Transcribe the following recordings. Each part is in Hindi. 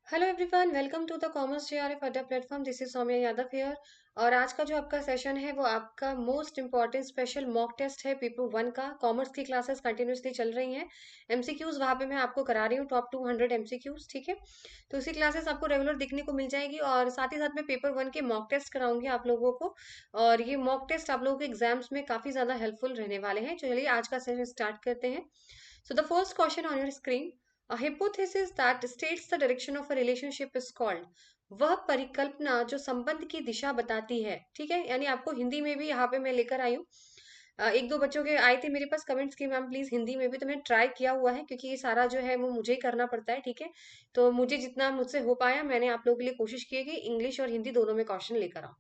Hello everyone, welcome to the commerce JRF Adda platform. This is Saumya Yadav here. और आज का जो आपका सेशन है वो आपका most important special mock test है पेपर वन का। कॉमर्स की क्लासेस कंटिन्यूसली चल रही हैं। एमसीक्यूज वहां पे मैं आपको करा रही हूँ, टॉप 200 एमसीक्यूज। ठीक है, तो उसी क्लासेस आपको रेगुलर दिखने को मिल जाएगी और साथ ही साथ में पेपर वन के मॉक टेस्ट कराऊंगी आप लोगों को। और ये मॉक टेस्ट आप लोगों के एग्जाम्स में काफी ज्यादा हेल्पफुल रहने वाले हैं। चलिए आज का सेशन स्टार्ट करते हैं। So the first question on your screen, a hypothesis that states the direction of a relationship is called। वह परिकल्पना जो संबंध की दिशा बताती है। ठीक है, यानी आपको हिंदी में भी यहाँ पे मैं लेकर आई हूँ। एक दो बच्चों के आए थे मेरे पास कमेंट्स की मैम प्लीज हिंदी में भी, तो मैंने ट्राई किया हुआ है क्योंकि ये सारा जो है वो मुझे ही करना पड़ता है। ठीक है, तो मुझे जितना मुझसे हो पाया मैंने आप लोगों के लिए कोशिश की है कि इंग्लिश और हिंदी दोनों में क्वेश्चन लेकर आऊं।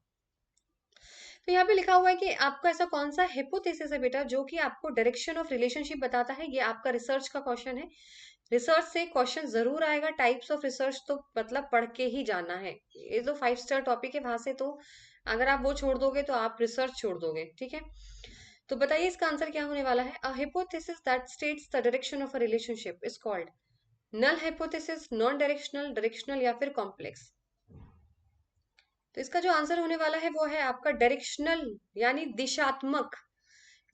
तो यहाँ पे लिखा हुआ है कि आपका ऐसा कौन सा हिपोथेसिस है बेटा जो कि आपको डायरेक्शन ऑफ रिलेशनशिप बताता है। ये आपका रिसर्च का क्वेश्चन है। रिसर्च से क्वेश्चन जरूर आएगा। टाइप्स ऑफ रिसर्च तो मतलब पढ़ के ही जाना है। ये तो 5 स्टार टॉपिक है, वहां से तो अगर आप वो छोड़ दोगे तो आप रिसर्च छोड़ दोगे। ठीक है, तो बताइए इसका आंसर क्या होने वाला है। A hypothesis that states the direction of a relationship is called null hypothesis, non directional, directional या फिर कॉम्प्लेक्स। तो इसका जो आंसर होने वाला है वो है आपका डायरेक्शनल, यानी दिशात्मक।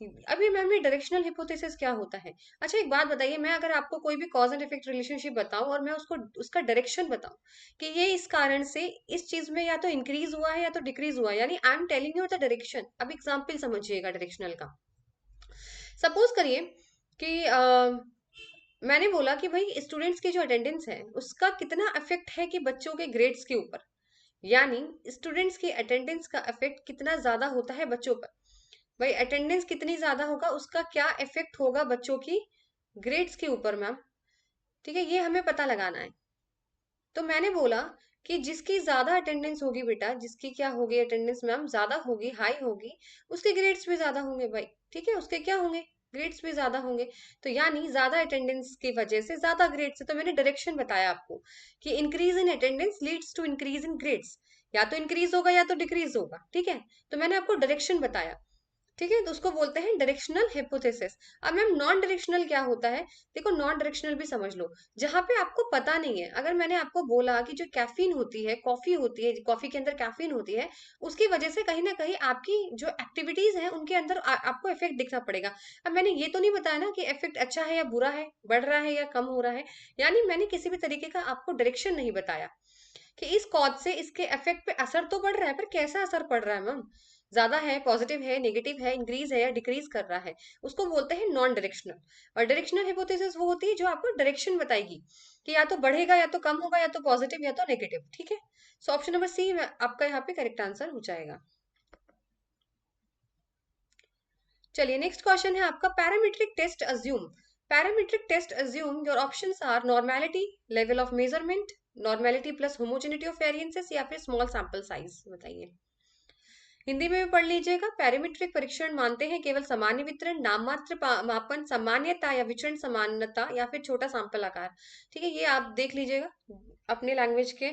अभी मैम ये डायरेक्शनल हिपोथेसिस क्या होता है? अच्छा एक बात बताइए, मैं अगर आपको कोई भी कॉज एंड इफेक्ट रिलेशनशिप बताऊं और मैं उसको उसका डायरेक्शन बताऊं कि ये इस कारण से इस चीज में या तो इंक्रीज हुआ है या तो डिक्रीज हुआ है, यानी I am telling you the direction. अब एग्जाम्पल समझिएगा डायरेक्शनल का। सपोज करिए कि मैंने बोला कि भाई स्टूडेंट्स की जो अटेंडेंस है उसका कितना इफेक्ट है कि बच्चों के ग्रेड्स के ऊपर, यानी स्टूडेंट्स की अटेंडेंस का इफेक्ट कितना ज्यादा होता है बच्चों पर। भाई अटेंडेंस कितनी ज्यादा होगा उसका क्या इफेक्ट होगा बच्चों की ग्रेड्स के ऊपर मैम। ठीक है, ये हमें पता लगाना है। तो मैंने बोला कि जिसकी ज्यादा अटेंडेंस होगी बेटा, जिसकी क्या होगी अटेंडेंस मैम, ज्यादा होगी, हाई होगी, उसके ग्रेड्स भी ज्यादा होंगे भाई। ठीक है, उसके क्या होंगे, ग्रेड्स भी ज्यादा होंगे। तो यानी ज्यादा अटेंडेंस की वजह से ज्यादा ग्रेड्स है। तो मैंने डायरेक्शन बताया आपको कि increase in attendance leads to increase in grades. या तो इंक्रीज होगा या तो डिक्रीज होगा। ठीक है, तो मैंने आपको डायरेक्शन बताया। ठीक है, तो उसको बोलते हैं डायरेक्शनल हिपोथेसिस। अब मैम नॉन डायरेक्शनल क्या होता है? देखो नॉन डायरेक्शनल भी समझ लो, जहां पे आपको पता नहीं है। अगर मैंने आपको बोला कि जो कैफीन होती है, कॉफी होती है, कॉफी के अंदर कैफीन होती है, उसकी वजह से कहीं ना कहीं आपकी जो एक्टिविटीज है उनके अंदर आपको इफेक्ट दिखना पड़ेगा। अब मैंने ये तो नहीं बताया ना कि इफेक्ट अच्छा है या बुरा है, बढ़ रहा है या कम हो रहा है। यानी मैंने किसी भी तरीके का आपको डायरेक्शन नहीं बताया कि इस कॉज से इसके इफेक्ट पे असर तो पड़ रहा है, पर कैसा असर पड़ रहा है मैम, ज्यादा है, पॉजिटिव है, नेगेटिव है, इंक्रीज है या डिक्रीज कर रहा है। उसको बोलते हैं नॉन डायरेक्शनल। और डायरेक्शनल हिपोथेसिस वो होती है जो आपको डायरेक्शन बताएगी कि या तो बढ़ेगा या तो कम होगा या तो पॉजिटिव या तो नेगेटिव। ठीक है, सो ऑप्शन नंबर सी आपका यहाँ पे करेक्ट आंसर हो जाएगा। चलिए नेक्स्ट क्वेश्चन है आपका, parametric test assume. Parametric test assume your options are normality, level of measurement, normality plus homogeneity of variances या फिर स्मॉल सैंपल साइज। बताइए, हिंदी में भी पढ़ लीजिएगा। पैरामीट्रिक परीक्षण मानते हैं केवल सामान्य वितरण, नाम मात्र मापन, सामान्यता या विचरण समानता या फिर छोटा सैंपल आकार। ठीक है, ये आप देख लीजिएगा अपने लैंग्वेज के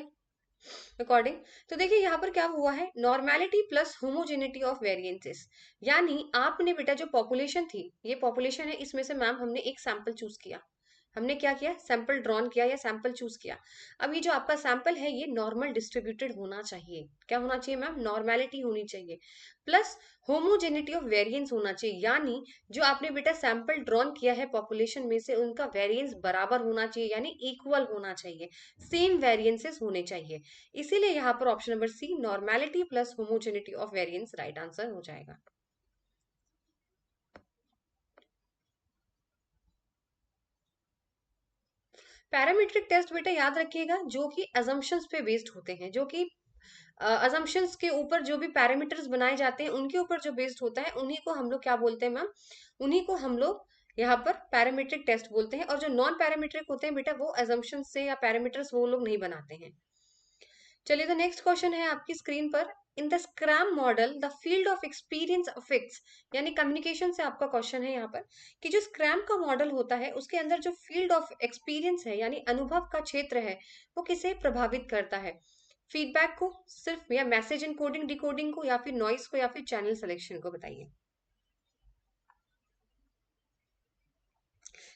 अकॉर्डिंग। तो देखिए यहाँ पर क्या हुआ है, normality plus homogeneity of variances. यानी आपने बेटा जो पॉपुलेशन थी, ये पॉपुलेशन है, इसमें से मैम हमने एक सैंपल चूज किया। हमने क्या किया, सैंपल ड्रॉन किया या सैंपल चूज किया। अब ये जो आपका सैंपल है ये नॉर्मल डिस्ट्रीब्यूटेड होना चाहिए। क्या होना चाहिए मैम, नॉर्मेलिटी होनी चाहिए प्लस होमोजेनिटी ऑफ वेरिएंस होना चाहिए। यानी जो आपने बेटा सैंपल ड्रॉन किया है पॉपुलेशन में से, उनका वेरिएंस बराबर होना चाहिए, यानी इक्वल होना चाहिए, सेम वेरिएंसेस होने चाहिए। इसीलिए यहाँ पर option number C normality plus homogeneity of variance right answer हो जाएगा। पैरामीट्रिक टेस्ट बेटा याद रखिएगा जो कि अजम्पशंस पे बेस्ड होते हैं, जो कि अजम्पशंस के ऊपर जो भी पैरामीटर्स बनाए जाते हैं उनके ऊपर जो बेस्ड होता है, उन्हीं को हम लोग क्या बोलते हैं मैम, उन्हीं को हम लोग यहाँ पर पैरामीट्रिक टेस्ट बोलते हैं। और जो नॉन पैरामीट्रिक होते हैं बेटा वो अजम्पशन से या पैरामीटर्स वो लोग नहीं बनाते हैं। चलिए तो नेक्स्ट क्वेश्चन है आपकी स्क्रीन पर, in the scrum model the field of experience affects, यानी कम्युनिकेशन से आपका क्वेश्चन है यहाँ पर कि जो स्क्रैम का मॉडल होता है उसके अंदर जो फील्ड ऑफ एक्सपीरियंस है यानी अनुभव का क्षेत्र है, वो किसे प्रभावित करता है? फीडबैक को सिर्फ, या मैसेज इनकोडिंग डिकोडिंग को, या फिर नॉइस को, या फिर चैनल सिलेक्शन को? बताइए।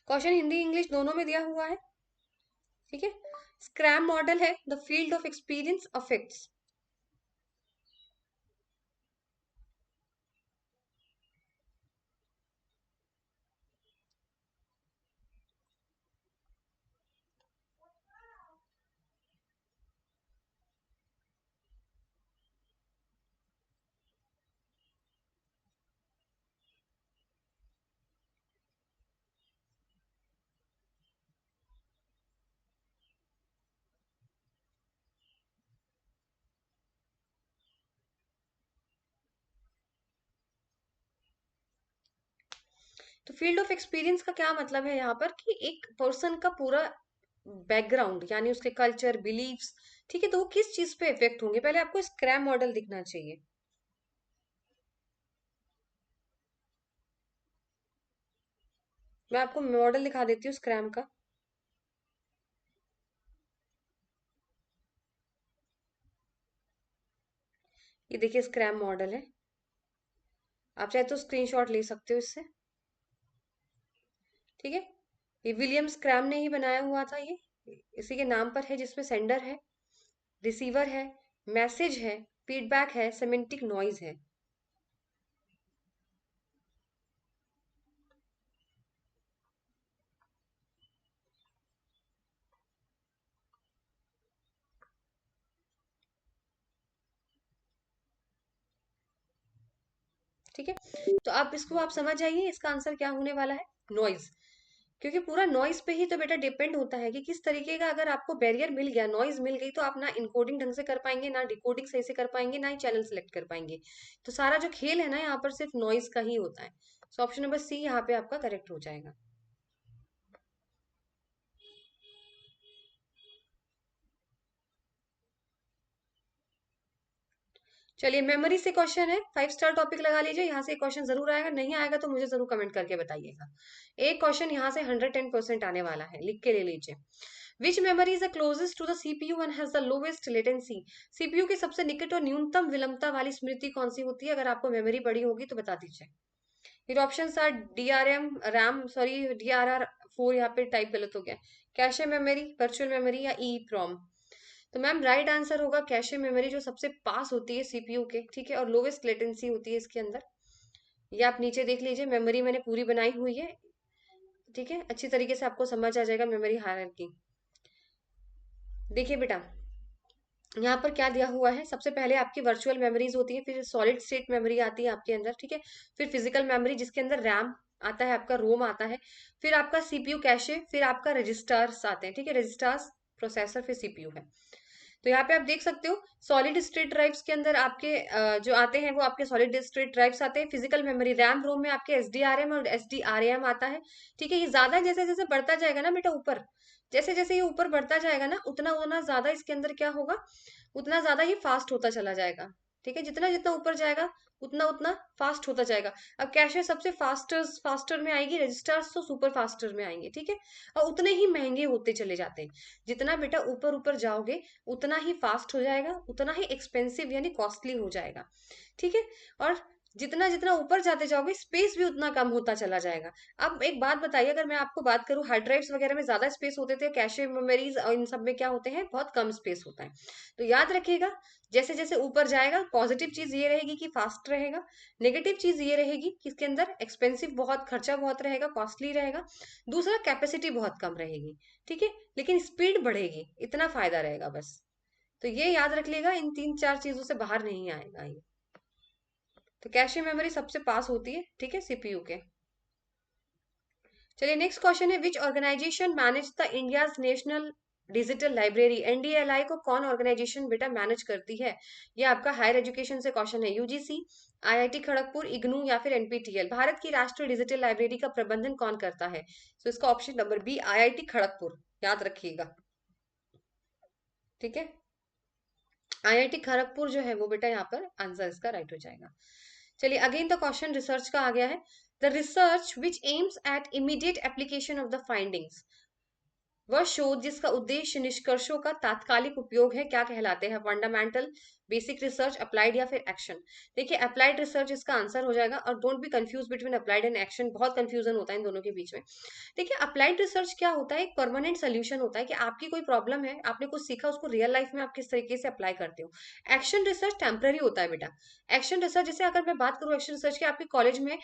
क्वेश्चन हिंदी इंग्लिश दोनों में दिया हुआ है। ठीक है। स्क्रैम मॉडल है the field of experience affects. तो फील्ड ऑफ एक्सपीरियंस का क्या मतलब है यहाँ पर कि एक पर्सन का पूरा बैकग्राउंड यानी उसके कल्चर बिलीव्स, ठीक है, तो वो किस चीज पे इफेक्ट होंगे, पहले आपको स्क्रैम मॉडल दिखना चाहिए। मैं आपको मॉडल दिखा देती हूँ स्क्रैम का। ये देखिए स्क्रैम मॉडल है, आप चाहे तो स्क्रीनशॉट ले सकते हो इससे। ठीक है, ये विलियम स्क्रैम ने ही बनाया हुआ था, ये इसी के नाम पर है, जिसमें सेंडर है, रिसीवर है, मैसेज है, फीडबैक है, सेमेंटिक नॉइज है। ठीक है, तो आप इसको आप समझ जाइए इसका आंसर क्या होने वाला है, नॉइज। क्योंकि पूरा नॉइज पे ही तो बेटा डिपेंड होता है कि किस तरीके का, अगर आपको बैरियर मिल गया, नॉइज मिल गई, तो आप ना इनकोडिंग ढंग से कर पाएंगे, ना डिकोडिंग सही से कर पाएंगे, ना ही चैनल सेलेक्ट कर पाएंगे। तो सारा जो खेल है ना यहाँ पर सिर्फ नॉइज का ही होता है। सो ऑप्शन नंबर सी यहाँ पे आपका करेक्ट हो जाएगा। चलिए मेमोरी से क्वेश्चन है, 5 स्टार टॉपिक लगा लीजिए, यहाँ से क्वेश्चन जरूर आएगा, नहीं आएगा तो मुझे जरूर कमेंट करके बताइएगा। एक क्वेश्चन यहाँ से 110% आने वाला है, लिख के ले लीजिए। Which memory is the closest to the CPU and has the lowest latency. CPU की सबसे निकट और न्यूनतम विलंबता वाली स्मृति कौन सी होती है, अगर आपको मेमोरी बड़ी होगी तो बता दीजिए। फिर option are DRM RAM, sorry DRR4, यहाँ पे टाइप गलत हो गया, कैशे मेमोरी, वर्चुअल मेमोरी, या ई प्रॉम। तो मैम राइट आंसर होगा कैशे मेमोरी, जो सबसे पास होती है सीपीयू के, ठीक है, और लोवेस्ट लेटेंसी होती है इसके अंदर। ये आप नीचे देख लीजिए, मेमोरी मैंने पूरी बनाई हुई है, ठीक है, अच्छी तरीके से आपको समझ आ जाएगा मेमोरी हायरार्की। देखिए बेटा, यहाँ पर क्या दिया हुआ है, सबसे पहले आपकी वर्चुअल मेमोरीज होती है, फिर सॉलिड स्टेट मेमोरी आती है आपके अंदर, ठीक है, फिर फिजिकल मेमोरी जिसके अंदर रैम आता है, आपका रोम आता है, फिर आपका सीपीयू कैशे, फिर आपका रजिस्टर्स आते हैं, ठीक है, रजिस्टर्स प्रोसेसर, फिर सीपीयू है। तो यहाँ पे आप देख सकते हो सॉलिड स्टेट ड्राइव्स के अंदर आपके जो आते हैं वो आपके सॉलिड स्टेट ड्राइव्स आते हैं। फिजिकल मेमोरी रैम रोम में आपके SDRM और SDRAM आता है। ठीक है, ये ज्यादा जैसे जैसे बढ़ता जाएगा ना बेटा ऊपर, जैसे जैसे ये ऊपर बढ़ता जाएगा ना, उतना उतना ज्यादा इसके अंदर क्या होगा, उतना ज्यादा ये फास्ट होता चला जाएगा। ठीक है, जितना जितना ऊपर जाएगा उतना उतना फास्ट होता जाएगा। अब कैशे सबसे फास्टर फास्टर में आएगी, रजिस्टर्स तो सुपर फास्टर में आएंगे, ठीक है, और उतने ही महंगे होते चले जाते हैं। जितना बेटा ऊपर ऊपर जाओगे उतना ही फास्ट हो जाएगा, उतना ही एक्सपेंसिव यानी कॉस्टली हो जाएगा। ठीक है, और जितना जितना ऊपर जाते जाओगे स्पेस भी उतना कम होता चला जाएगा। अब एक बात बताइए, अगर मैं आपको बात करूं हार्ड ड्राइव्स वगैरह में ज्यादा स्पेस होते थे, कैशे मेमोरीज और इन सब में क्या होते हैं, बहुत कम स्पेस होता है। तो याद रखिएगा, जैसे जैसे ऊपर जाएगा पॉजिटिव चीज ये रहेगी कि फास्ट रहेगा, नेगेटिव चीज ये रहेगी कि इसके अंदर एक्सपेंसिव बहुत, खर्चा बहुत रहेगा, कॉस्टली रहेगा, दूसरा कैपेसिटी बहुत कम रहेगी। ठीक है, लेकिन स्पीड बढ़ेगी, इतना फायदा रहेगा बस। तो ये याद रख लेगा, इन 3 4 चीजों से बाहर नहीं आएगा ये। तो कैशे मेमोरी सबसे पास होती है, ठीक है, सीपीयू के। चलिए नेक्स्ट क्वेश्चन है, which organisation manage the India's national digital library. NDLI को कौन ऑर्गेनाइजेशन बेटा मैनेज करती है। ये आपका हायर एजुकेशन से क्वेश्चन है, UGC, IIT खड़गपुर, इग्नू, या फिर NPTEL। भारत की राष्ट्रीय डिजिटल लाइब्रेरी का प्रबंधन कौन करता है। तो इसका option number B IIT Kharagpur, याद रखिएगा। ठीक है, IIT खड़गपुर जो है वो बेटा यहाँ पर आंसर इसका राइट हो जाएगा। चलिए अगेन द क्वेश्चन रिसर्च का आ गया है, the research which aims at immediate application of the findings. वह शोध जिसका उद्देश्य निष्कर्षों का तात्कालिक उपयोग है क्या कहलाते हैं। फंडामेंटल, बेसिक रिसर्च, अप्लाइड या फिर एक्शन। देखिए अप्लाइड रिसर्च इसका आंसर हो जाएगा, और don't be confuse between applied and action, बहुत कंफ्यूजन होता है इन दोनों के बीच में। देखिए अप्लाइड रिसर्च क्या होता है, एक परमानेंट सोल्यूशन होता है कि आपकी कोई प्रॉब्लम है, आपने कुछ सीखा, उसको रियल लाइफ में आप किस तरीके से अप्लाई करते हो। एक्शन रिसर्च टेम्पररी होता है बेटा। एक्शन रिसर्च, जैसे अगर मैं बात करूँ एक्शन रिसर्च की, आपके कॉलेज में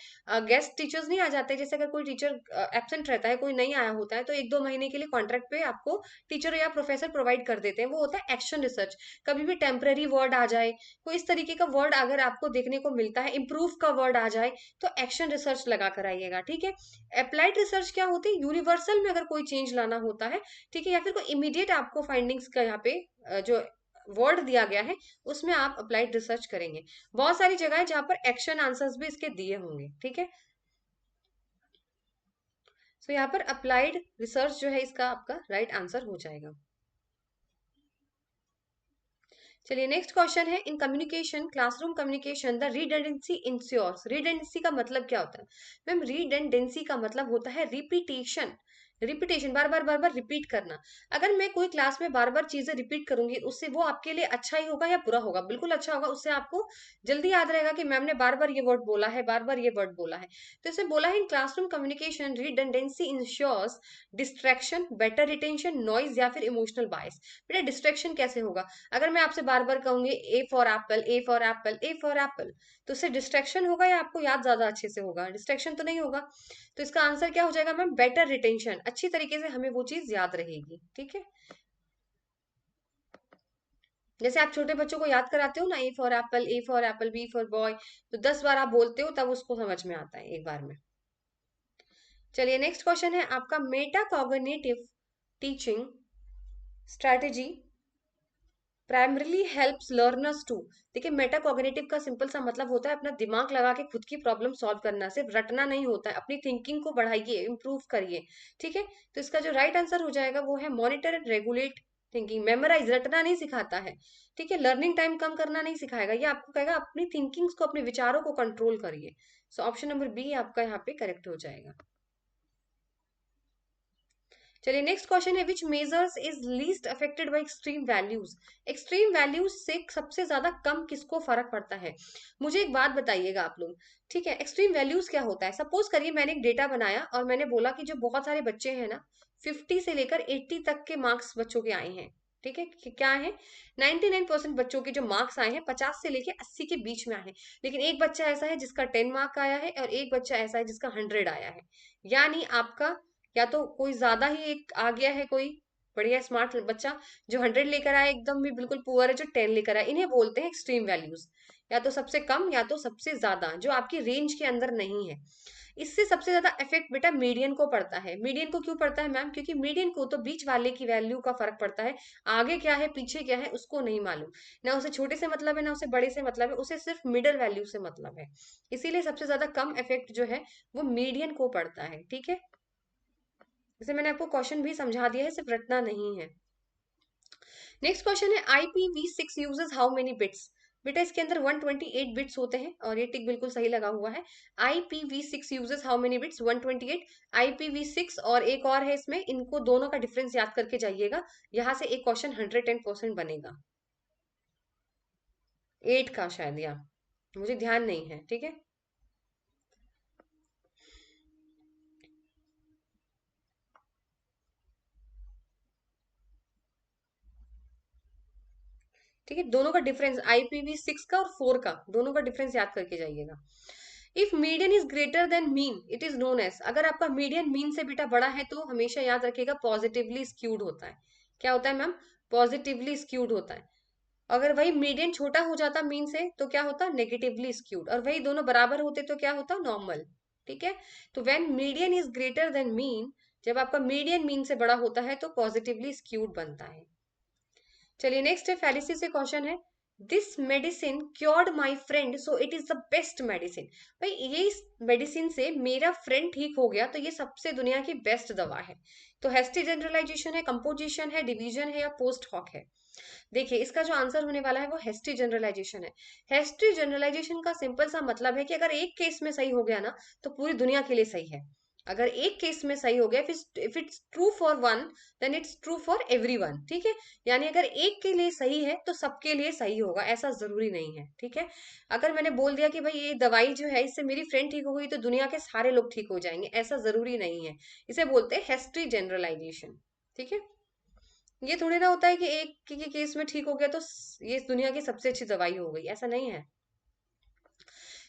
गेस्ट टीचर्स नहीं आ जाते, जैसे अगर कोई टीचर एब्सेंट रहता है, कोई नहीं आया होता है, तो 1-2 महीने के लिए कॉन्ट्रैक्ट पे आपको टीचर या प्रोफेसर प्रोवाइड कर देते हैं, वो होता है एक्शन रिसर्च। कभी भी टेम्पररी वर्ड आ जाए, कोई इस तरीके का वर्ड अगर आपको देखने को मिलता है, इम्प्रूव का वर्ड आ जाए, तो एक्शन रिसर्च लगा कर आइएगा, ठीक है। अप्लाइड रिसर्च क्या होती है, यूनिवर्सल में अगर कोई चेंज लाना होता है, ठीक है, या फिर कोई इमीडिएट आपको फाइंडिंग्स का यहाँ पे जो वर्ड दिया गया है, उसमें आप अप्लाइड रिसर्च करेंगे। बहुत सारी जगह है जहां पर एक्शन आंसर्स भी इसके दिए होंगे, ठीक है। सो यहाँ पर अप्लाइड रिसर्च जो है इसका आपका राइट आंसर हो जाएगा। चलिए नेक्स्ट क्वेश्चन है, in communication, classroom communication, the redundancy ensures. Redundancy का मतलब क्या होता है मैम? रिडंडेंसी का मतलब होता है रिपीटेशन। रिपीटेशन, बार बार रिपीट करना। अगर मैं कोई क्लास में बार बार चीजें रिपीट करूंगी, उससे वो आपके लिए अच्छा ही होगा या बुरा होगा? बिल्कुल अच्छा होगा, उससे आपको जल्दी याद रहेगा कि मैम ने बार बार ये वर्ड बोला है, बार बार ये वर्ड बोला है। तो इसे बोला है in classroom communication redundancy ensures distraction, better retention, noise या फिर इमोशनल बायस। बेटा डिस्ट्रैक्शन कैसे होगा? अगर मैं आपसे बार बार कहूंगी ए for Apple, A for Apple, A for Apple, तो उससे डिस्ट्रैक्शन होगा या आपको याद ज्यादा अच्छे से होगा? डिस्ट्रैक्शन तो नहीं होगा। तो इसका आंसर क्या हो जाएगा मैम? बेटर रिटेंशन, अच्छी तरीके से हमें वो चीज याद रहेगी, ठीक है। जैसे आप छोटे बच्चों को याद कराते हो ना, A for apple, B for boy, तो 10 बार आप बोलते हो तब उसको समझ में आता है एक बार में। चलिए नेक्स्ट क्वेश्चन है आपका, meta cognitive teaching strategy primarily helps learners to. देखिए मेटाकॉग्निटिव का सिंपल सा मतलब होता है अपना दिमाग लगा के खुद की प्रॉब्लम सॉल्व करना, सिर्फ रटना नहीं होता है, अपनी थिंकिंग को बढ़ाइए, इंप्रूव करिए, ठीक है। तो इसका जो राइट आंसर हो जाएगा वो है monitor and regulate thinking. Memorise, रटना नहीं सिखाता है, ठीक है, लर्निंग टाइम कम करना नहीं सिखाएगा, ये आपको कहेगा अपनी थिंकिंग्स को, अपने विचारों को कंट्रोल करिए। सो ऑप्शन नंबर बी आपका यहाँ पे करेक्ट हो जाएगा। चलिए नेक्स्ट क्वेश्चन है, विच measures is least affected by extreme values. Extreme values से सबसे ज्यादा कम किसको फर्क पड़ता है? मुझे एक बात बताइएगा आप लोग, ठीक है। एक्सट्रीम वैल्यूज क्या होता है? सपोज करिए मैंने एक डेटा बनाया और मैंने बोला कि जो बहुत सारे बच्चे हैं ना, 50 से लेकर 80 तक के मार्क्स बच्चों के आए हैं, ठीक है, क्या है, 99% बच्चों के जो मार्क्स आए हैं 50 से लेके 80 के बीच में आए हैं। लेकिन एक बच्चा ऐसा है जिसका 10 मार्क आया है, और एक बच्चा ऐसा है जिसका 100 आया है। यानी आपका, या तो कोई ज्यादा ही एक आ गया है, कोई बढ़िया स्मार्ट बच्चा जो 100 लेकर आया, एकदम भी बिल्कुल पुअर है जो 10 लेकर आया, इन्हें बोलते हैं एक्सट्रीम वैल्यूज। या तो सबसे कम या तो सबसे ज्यादा, जो आपकी रेंज के अंदर नहीं है। इससे सबसे ज्यादा इफेक्ट बेटा मीडियन को पड़ता है। मीडियन को क्यों पड़ता है मैम? क्योंकि मीडियन को तो बीच वाले की वैल्यू का फर्क पड़ता है, आगे क्या है पीछे क्या है उसको नहीं मालूम, ना उसे छोटे से मतलब है ना उसे बड़े से मतलब है, उसे सिर्फ मिडल वैल्यू से मतलब है। इसीलिए सबसे ज्यादा कम इफेक्ट जो है वो मीडियन को पड़ता है, ठीक है। जैसे मैंने आपको क्वेश्चन भी समझा दिया है, सिर्फ रटना नहीं है। नेक्स्ट क्वेश्चन है, IPv6 uses how many bits. बेटा इसके अंदर 128 बिट्स होते हैं, और ये टिक बिल्कुल सही लगा हुआ है। IPv6 uses how many bits? 128। IPv6 और एक और है इसमें, इनको दोनों का डिफरेंस याद करके जाइएगा, यहां से एक क्वेश्चन 110% बनेगा। 8 का शायद, या मुझे ध्यान नहीं है, ठीक है। ठीक है, दोनों का डिफरेंस, IPv6 का और 4 का, दोनों का डिफरेंस याद करके जाइएगा। If median is greater than mean it is known as. अगर आपका मीडियन मीन से बेटा बड़ा है तो हमेशा याद रखिएगा पॉजिटिवली स्क्यूड होता है। क्या होता है मैम? पॉजिटिवली स्क्यूड होता है। अगर वही मीडियन छोटा हो जाता मीन से तो क्या होता? Negatively skewed. और वही दोनों बराबर होते तो क्या होता? नॉर्मल, ठीक है। तो when median is greater than mean, जब आपका मीडियन मीन से बड़ा होता है तो पॉजिटिवली स्क्यूड बनता है। चलिए नेक्स्ट है, फैलिसी से क्वेश्चन है, this medicine cured my friend so it is the best medicine. भाई ये इस मेडिसिन से मेरा फ्रेंड ठीक हो गया तो ये सबसे दुनिया की बेस्ट दवा है। तो हेस्टी जनरलाइजेशन है, कंपोजिशन है, डिवीजन है, या पोस्ट हॉक है? देखिए इसका जो आंसर होने वाला है वो हेस्टी जनरलाइजेशन है। हेस्टी जनरलाइजेशन का सिंपल सा मतलब है कि अगर एक केस में सही हो गया ना तो पूरी दुनिया के लिए सही है। अगर एक केस में सही हो गया, if it's true for one then it's true for everyone, ठीक है। यानी अगर एक के लिए सही है तो सबके लिए सही होगा, ऐसा जरूरी नहीं है, ठीक है। अगर मैंने बोल दिया कि भाई ये दवाई जो है इससे मेरी फ्रेंड ठीक हो गई तो दुनिया के सारे लोग ठीक हो जाएंगे, ऐसा जरूरी नहीं है। इसे बोलते हैं हिस्ट्री जनरलाइजेशन, ठीक है। ये थोड़ी ना होता है कि एक के केस में ठीक हो गया तो ये दुनिया की सबसे अच्छी दवाई हो गई, ऐसा नहीं है।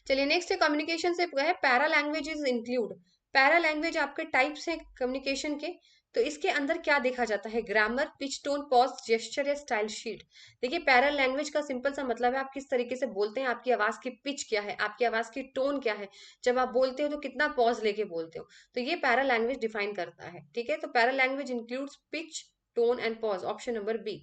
चलिए नेक्स्ट है कम्युनिकेशन से है para language is include. Para language आपके टाइप्स हैं कम्युनिकेशन के। तो इसके अंदर क्या देखा जाता है? Grammar, pitch, tone, pause, gesture या स्टाइल शीट। देखिए पैरा लैंग्वेज का सिंपल सा मतलब है आप किस तरीके से बोलते हैं, आपकी आवाज की पिच क्या है, आपकी आवाज की टोन क्या है, जब आप बोलते हो तो कितना पॉज लेके बोलते हो। तो ये पैरा लैंग्वेज डिफाइन करता है, ठीक है। तो paralanguage includes pitch, tone and pause, option number B.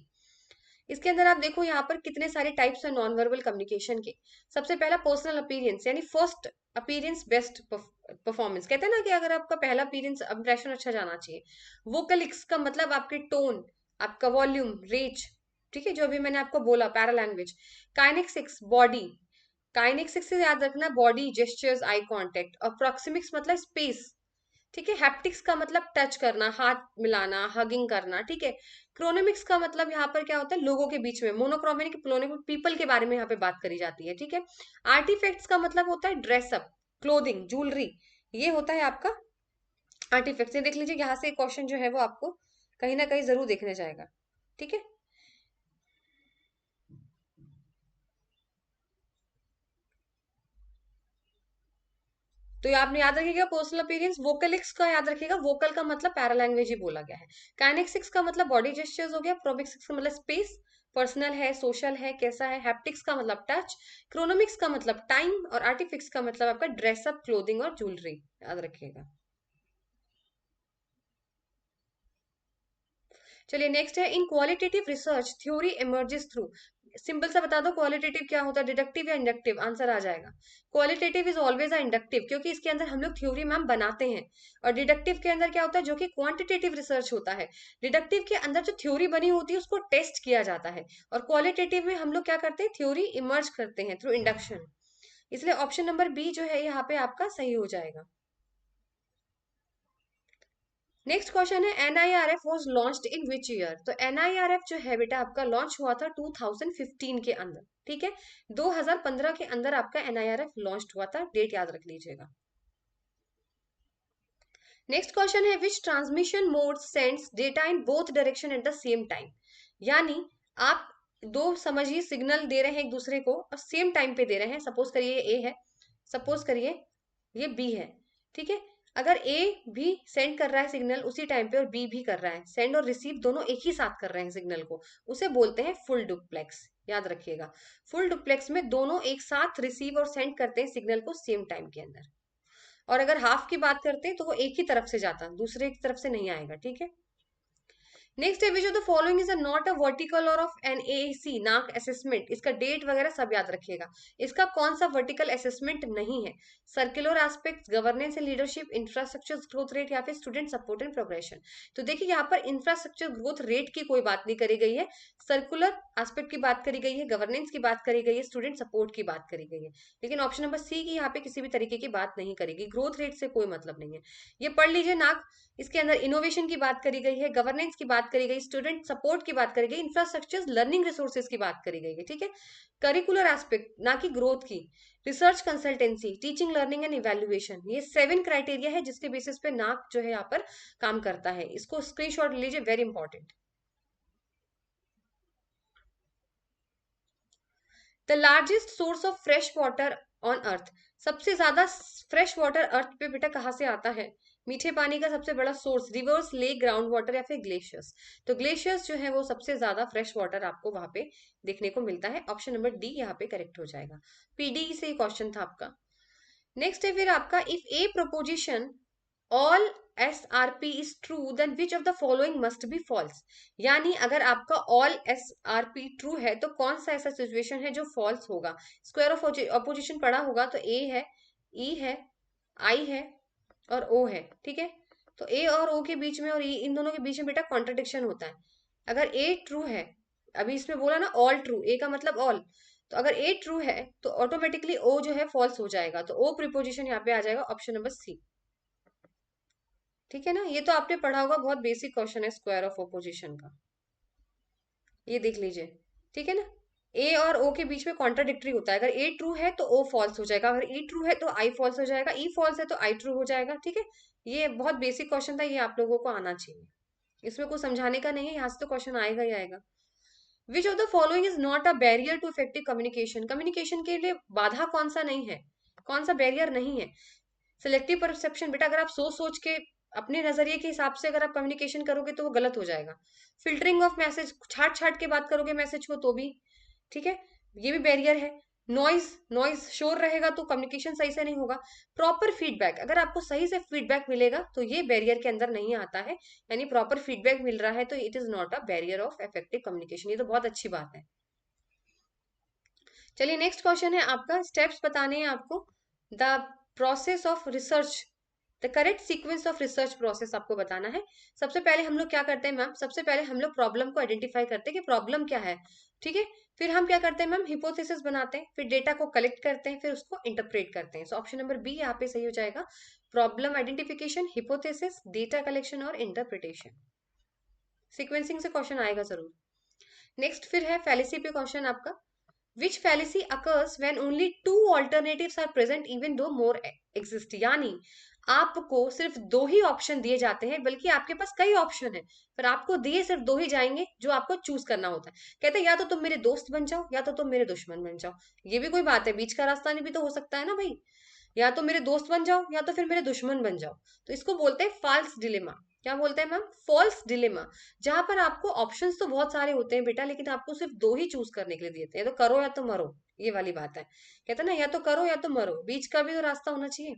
इसके अंदर आप देखो यहाँ पर कितने सारे टाइप्स हैं नॉन वर्बल कम्युनिकेशन के। सबसे पहला पर्सनल अपीयरेंस, यानी फर्स्ट अपीयरेंस बेस्ट परफॉर्मेंस। कहते हैं ना कि अगर आपका पहला अपीयरेंस इंप्रेशन अच्छा जाना चाहिए। वोकलिक्स का मतलब आपके टोन, आपका वॉल्यूम, रेंज, ठीक है, जो अभी मैंने आपको बोला para language. Kinesics body, kinesics से याद रखना बॉडी, जेस्चर्स, आई कॉन्टेक्ट। और प्रोक्सिमिक्स मतलब स्पेस, ठीक है। हैप्टिक्स का मतलब टच करना, हाथ मिलाना, हगिंग करना, ठीक है। क्रोनेमिक्स का मतलब यहाँ पर क्या होता है, लोगों के बीच में। मोनोक्रोमेटिक पीपल के बारे में यहाँ पे बात करी जाती है, ठीक है। आर्टिफैक्ट्स का मतलब होता है ड्रेसअप, क्लोथिंग, ज्वेलरी, ये होता है आपका आर्टिफैक्ट्स। ये देख लीजिए यहाँ से क्वेश्चन जो है वो आपको कहीं ना कहीं जरूर देखने जाएगा, ठीक है। तो ये आपने याद रखिएगा पर्सनल अपीयरेंस। वोकलिक्स का याद रखिएगा, वोकल का मतलब पैरालैंग्वेज ही बोला गया है। काइनेसिक्स का मतलब बॉडी जेस्चर्स हो गया। प्रोमिक्सिक्स का मतलब स्पेस, पर्सनल है, सोशल है, कैसा है। हैप्टिक्स का मतलब टच। क्रोनोमिक्स का मतलब टाइम। और आर्टिफिक्स का मतलब आपका ड्रेसअप, क्लोथिंग और ज्वेलरी, याद रखिएगा। चलिए नेक्स्ट है इन qualitative research theory emerges through. Simple सा बता दो क्वालिटेटिव क्या होता है, डिडक्टिव या इंडक्टिव, आंसर आ जाएगा। Qualitative is always a inductive, क्योंकि इसके अंदर हम लोग थ्योरी मैम बनाते हैं। और डिडक्टिव के अंदर क्या होता है, जो कि क्वांटिटेटिव रिसर्च होता है। डिडक्टिव के अंदर जो थ्योरी बनी होती है उसको टेस्ट किया जाता है। और क्वालिटेटिव में हम लोग क्या करते हैं, थ्योरी इमर्ज करते हैं थ्रू इंडक्शन। इसलिए ऑप्शन नंबर बी जो है यहाँ पे आपका सही हो जाएगा। नेक्स्ट क्वेश्चन है NIRF was launched in which year. तो एनआईआरएफ जो है बेटा आपका लॉन्च हुआ था 2015 के अंदर, ठीक है। 2015 के अंदर आपका एनआईआरएफ लॉन्च हुआ था, डेट याद रख लीजिएगा। नेक्स्ट क्वेश्चन है which transmission mode sends data in both direction at the same time. यानी आप दो समझिए सिग्नल दे रहे हैं एक दूसरे को और सेम टाइम पे दे रहे हैं। सपोज करिए ए है, सपोज करिए ये बी है, ठीक है। अगर ए भी सेंड कर रहा है सिग्नल उसी टाइम पे और बी भी कर रहा है, सेंड और रिसीव दोनों एक ही साथ कर रहे हैं सिग्नल को, उसे बोलते हैं फुल डुप्लेक्स, याद रखिएगा। फुल डुप्लेक्स में दोनों एक साथ रिसीव और सेंड करते हैं सिग्नल को सेम टाइम के अंदर। और अगर हाफ की बात करते हैं तो वो एक ही तरफ से जाता, दूसरे की तरफ से नहीं आएगा, ठीक है। नेक्स्ट है विच of the following is not a vertical और ऑफ एन एसी नाक असेसमेंट। इसका डेट वगैरह सब याद रखिएगा। इसका कौन सा वर्टिकल असेसमेंट नहीं है? Circular aspect, governance and leadership, infrastructure growth rate या फिर स्टूडेंट सपोर्ट एंड प्रोग्रेशन। तो देखिए यहाँ पर इंफ्रास्ट्रक्चर ग्रोथ रेट की कोई बात नहीं करी गई है, सर्कुलर एस्पेक्ट की बात करी गई है, गवर्नेंस की बात करी गई है, स्टूडेंट सपोर्ट की बात करी गई है। लेकिन ऑप्शन नंबर सी की यहाँ पे किसी भी तरीके की बात नहीं करेगी, ग्रोथ रेट से कोई मतलब नहीं है। ये पढ़ लीजिए नाक। इसके अंदर इनोवेशन की बात करी गई है, गवर्नेंस की बात करी गई, स्टूडेंट सपोर्ट की बात करी गई, इंफ्रास्ट्रक्चर लर्निंग रिसोर्सेज की बात करी गई है, ठीक है। करिकुलर एस्पेक्ट ना कि ग्रोथ की। Research consultancy, teaching learning and evaluation, ये 7 क्राइटेरिया है जिसके बेसिस पे नाक जो है यहाँ पर काम करता है। इसको स्क्रीनशॉट लीजिए, very important. The largest source of fresh water on earth. सबसे ज्यादा फ्रेश वाटर अर्थ पे बेटा कहाँ से आता है? मीठे पानी का सबसे बड़ा source reverse, lake, ground water या फिर ग्लेशियर्स। तो ग्लेशियर्स जो है वो सबसे ज्यादा फ्रेश वाटर आपको वहां पे देखने को मिलता है। ऑप्शन नंबर डी यहाँ पे करेक्ट हो जाएगा। पीडी से क्वेश्चन था आपका। नेक्स्ट है फिर आपका if a proposition all S are P is true then which of the following must be false. यानी अगर आपका all S are P true है तो कौन सा ऐसा सिचुएशन है जो फॉल्स होगा? स्क्वायर ऑफ अपोजिशन पढ़ा होगा तो ए है, ई है, आई है और ओ है, ठीक है। तो ए और ओ के बीच में और ई, इन दोनों के बीच में बेटा कॉन्ट्रडिक्शन होता है। अगर ए ट्रू है, अभी इसमें बोला ना ऑल ट्रू, ए का मतलब ऑल, तो अगर ए ट्रू है तो ऑटोमेटिकली ओ जो है फॉल्स हो जाएगा। तो ओ प्रीपोजिशन यहाँ पे आ जाएगा, ऑप्शन नंबर सी। ठीक है ना, ये तो आपने पढ़ा होगा, बहुत बेसिक क्वेश्चन है स्क्वायर ऑफ ऑपोजिशन का, ये देख लीजिए। ठीक है ना, ए और ओ के बीच में कॉन्ट्राडिक्टरी होता है, अगर ए ट्रू है तो ओ फॉल्स हो जाएगा, अगर ई ट्रू है तो आई फॉल्स हो जाएगा, ई फॉल्स है तो आई ट्रू हो जाएगा। ठीक है, ये बहुत बेसिक क्वेश्चन था, ये आप लोगों को आना चाहिए, इसमें कुछ समझाने का नहीं है, यहाँ से तो क्वेश्चन आएगा ही आएगा। Which of the following is not a barrier to effective communication, communication के लिए बाधा कौन सा नहीं है, कौन सा बैरियर नहीं है। सिलेक्टिव परसेप्शन, बेटा अगर आप सोच सोच के अपने नजरिए के हिसाब से अगर आप कम्युनिकेशन करोगे तो वो गलत हो जाएगा। फिल्टरिंग ऑफ मैसेज, छाट छाट के बात करोगे मैसेज को तो भी, ठीक है, ये भी बैरियर है। नॉइज, नॉइज शोर रहेगा तो कम्युनिकेशन सही से नहीं होगा। प्रॉपर फीडबैक, अगर आपको सही से फीडबैक मिलेगा तो ये बैरियर के अंदर नहीं आता है, यानी प्रॉपर फीडबैक मिल रहा है तो it is not a barrier of effective communication, ये तो बहुत अच्छी बात है। चलिए नेक्स्ट क्वेश्चन है आपका, स्टेप्स बताने हैं आपको। The process of research, the correct sequence of research process आपको बताना है। सबसे पहले हम लोग क्या करते हैं मैम, सबसे पहले हम लोग प्रॉब्लम को आइडेंटिफाई करते हैं कि प्रॉब्लम क्या है। ठीक है, फिर हम क्या करते हैं मैम, हिपोथेसिस बनाते हैं, फिर डेटा को कलेक्ट करते हैं, फिर उसको इंटरप्रेट करते हैं। सो ऑप्शन नंबर बी यहाँ पे सही हो जाएगा, problem identification, hypothesis, data collection और इंटरप्रिटेशन। सिक्वेंसिंग से क्वेश्चन आएगा जरूर। नेक्स्ट फिर है फैलेसी पे क्वेश्चन आपका, which fallacy occurs when only two alternatives are present even though more exist, यानी आपको सिर्फ दो ही ऑप्शन दिए जाते हैं, बल्कि आपके पास कई ऑप्शन है, पर आपको दिए सिर्फ दो ही जाएंगे जो आपको चूज करना होता है। कहते हैं या तो तुम मेरे दोस्त बन जाओ या तो तुम मेरे दुश्मन बन जाओ, ये भी कोई बात है, बीच का रास्ता नहीं भी तो हो सकता है ना भाई, या तो मेरे दोस्त बन जाओ या तो फिर मेरे दुश्मन बन जाओ। तो इसको बोलते हैं फॉल्स डिलेमा। क्या बोलते हैं मैम, फॉल्स डिलेमा, जहां पर आपको ऑप्शंस तो बहुत सारे होते हैं बेटा, लेकिन आपको सिर्फ दो ही चूज करने के लिए देते हैं, तो करो या तो मरो, ये वाली बात है। कहते हैं ना, या तो करो या तो मरो, बीच का भी तो रास्ता होना चाहिए।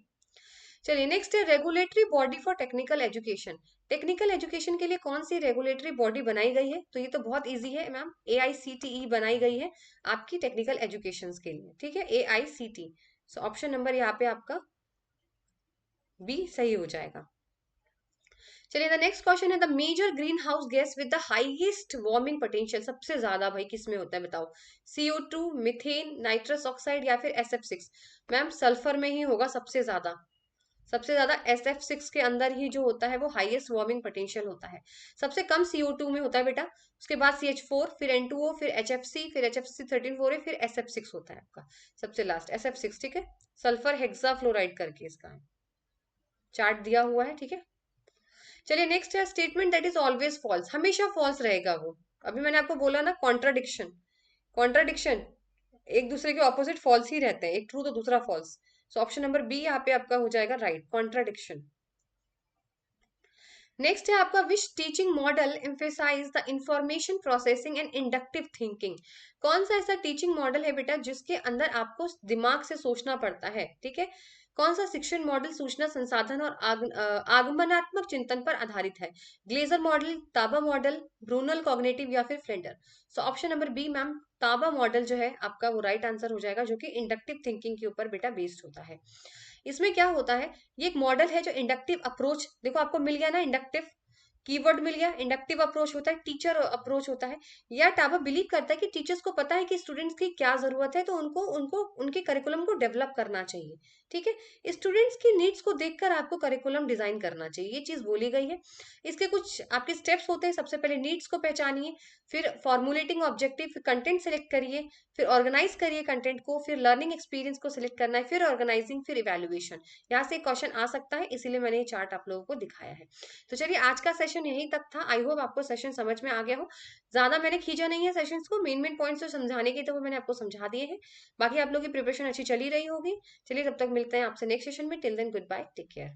चलिए नेक्स्ट है regulatory body for technical education. Technical education के लिए कौन सी रेगुलेटरी बॉडी बनाई गई है, तो ये तो बहुत इजी है मैम, AICTE बनाई गई है आपकी टेक्निकल एजुकेशन के लिए। ठीक है, AICTE। सो ऑप्शन नंबर यहाँ पे आपका बी सही हो जाएगा। चलिए द नेक्स्ट क्वेश्चन है, the major greenhouse gas with the highest warming potential, सबसे ज्यादा भाई किस में होता है बताओ, CO2, मिथेन, नाइट्रस ऑक्साइड या फिर SF6। मैम सल्फर में ही होगा सबसे ज्यादा, सबसे ज्यादा SF6 के अंदर ही जो होता है वो हाईएस्ट वार्मिंग पोटेंशियल होता है। सबसे कम CO2 में होता है बेटा, उसके बाद CH4, फिर N2O, फिर HFC, फिर HFC13 फिर SF6 होता है आपका सबसे लास्ट SF6। ठीक है, सल्फर हेक्साफ्लोराइड करके इसका है, चार्ट दिया हुआ है। ठीक है, चलिए नेक्स्ट है statement that is always false, हमेशा फॉल्स रहेगा वो। अभी मैंने आपको बोला ना कॉन्ट्राडिक्शन, कॉन्ट्राडिक्शन एक दूसरे के ऑपोजिट फॉल्स ही रहते हैं, एक ट्रू तो दूसरा false. So option number B यहाँ पे आपका हो जाएगा राइट, कॉन्ट्राडिक्शन। नेक्स्ट है आपका, which teaching model emphasise the information processing and inductive thinking. कौन सा ऐसा टीचिंग मॉडल है बेटा जिसके अंदर आपको दिमाग से सोचना पड़ता है। ठीक है, कौन सा शिक्षण मॉडल सूचना संसाधन और आगमनात्मक चिंतन पर आधारित है। Glaser model, Taba model, Bruner cognitive या फिर Flander. So option number B ma'am, Taba model जो है आपका वो राइट आंसर हो जाएगा, जो कि इंडक्टिव थिंकिंग के ऊपर बेटा बेस्ड होता है। इसमें क्या होता है, ये एक मॉडल है जो इंडक्टिव अप्रोच, देखो आपको मिल गया ना इंडक्टिव, कीवर्ड मिल गया, इंडक्टिव अप्रोच होता है, टीचर अप्रोच होता है। या टाबा बिलीव करता है कि टीचर्स को पता है कि स्टूडेंट्स की क्या जरूरत है, तो उनको उनको उनके करिकुलम को डेवलप करना चाहिए। ठीक है, स्टूडेंट्स की नीड्स को देखकर आपको करिकुलम डिजाइन करना चाहिए, ये चीज बोली गई है। इसके कुछ आपके स्टेप्स होते हैं, सबसे पहले नीड्स को पहचानिए, फिर फॉर्मुलेटिंग ऑब्जेक्टिव, फिर कंटेंट सेलेक्ट करिए, फिर ऑर्गेनाइज करिए कंटेंट को, फिर लर्निंग एक्सपीरियंस को सिलेक्ट करना है, फिर ऑर्गेनाइजिंग, फिर इवेल्युएशन। यहाँ से क्वेश्चन आ सकता है, इसीलिए मैंने ये चार्ट आप लोगों को दिखाया है। तो चलिए आज का सेशन यहीं तक था, आई होप आपको सेशन समझ में आ गया हो। ज्यादा मैंने खींचा नहीं है सेशंस को, मेन मेन पॉइंट्स जो समझाने के थे वो मैंने आपको समझा दिए हैं। बाकी आप लोगों की प्रिपरेशन अच्छी चली रही होगी। चलिए तब तक मिलते हैं आपसे नेक्स्ट सेशन में, till then good bye, take care.